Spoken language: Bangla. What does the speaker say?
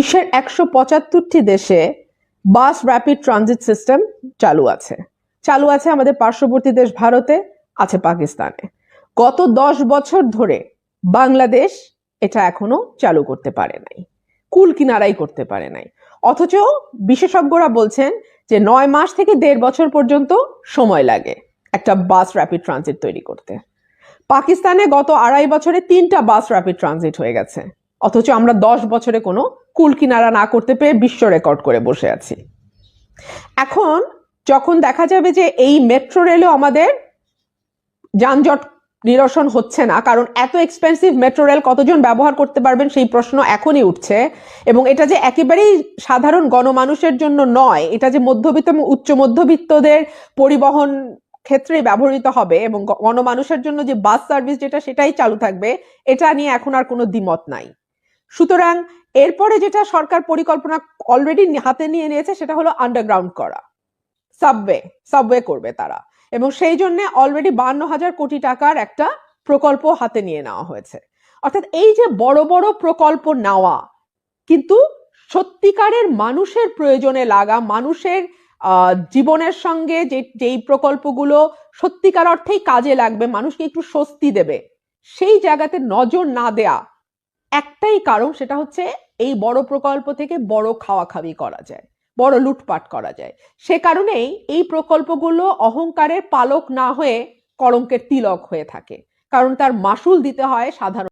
বিশ্বের 175টি দেশে বাস র্যাপিড ট্রানজিট সিস্টেম চালু আছে আমাদের পার্শ্ববর্তী দেশ ভারতে, আছে পাকিস্তানে। গত 10 বছর ধরে বাংলাদেশ এটা এখনো চালু করতে পারে নাই, কুল কিনারাই করতে পারে নাই। অথচ বিশেষজ্ঞরা বলছেন যে 9 মাস থেকে 1.5 বছর পর্যন্ত সময় লাগে একটা বাস র্যাপিড ট্রানজিট তৈরি করতে। পাকিস্তানে গত 2.5 বছরে 3টা বাস র্যাপিড ট্রানজিট হয়ে গেছে, অথচ আমরা 10 বছরে কোনো কুল কিনারা না করতে পেরে বিশ্ব রেকর্ড করে বসে আছি। এখন যখন দেখা যাবে যে এই মেট্রো রেলও আমাদের যানজট নিরসন হচ্ছে না, কারণ এত এক্সপেন্সিভ মেট্রো রেল কতজন ব্যবহার করতে পারবেন সেই প্রশ্ন এখনই উঠছে। এবং এটা যে একেবারেই সাধারণ গণমানুষের জন্য নয়, এটা যে মধ্যবিত্ত এবং উচ্চ মধ্যবিত্তদের পরিবহন ক্ষেত্রে ব্যবহৃত হবে এবং গণমানুষের জন্য যে বাস সার্ভিস যেটা সেটাই চালু থাকবে, এটা নিয়ে এখন আর কোনো দ্বিমত নাই। সুতরাং এরপরে যেটা সরকার পরিকল্পনা অলরেডি হাতে নিয়ে নিয়েছে সেটা হলো আন্ডারগ্রাউন্ড করা, সাবওয়ে করবে তারা, এবং সেই জন্য অলরেডি 52,000 কোটি টাকার একটা প্রকল্প হাতে নিয়ে নেওয়া হয়েছে। অর্থাৎ এই যে বড় বড় প্রকল্প নেওয়া, কিন্তু সত্যিকারের মানুষের প্রয়োজনে লাগা, মানুষের জীবনের সঙ্গে যেই প্রকল্পগুলো সত্যিকার অর্থেই কাজে লাগবে, মানুষকে একটু স্বস্তি দেবে, সেই জায়গাতে নজর না দেয়া একটাই কারণ, সেটা হচ্ছে এই বড় প্রকল্প থেকে বড় খাওয়াখাওয়ি করা যায়, বড় লুটপাট করা যায়। সে কারণেই এই প্রকল্পগুলো অহংকারের পালক না হয়ে কলঙ্কের তিলক হয়ে থাকে, কারণ তার মাসুল দিতে হয় সাধারণ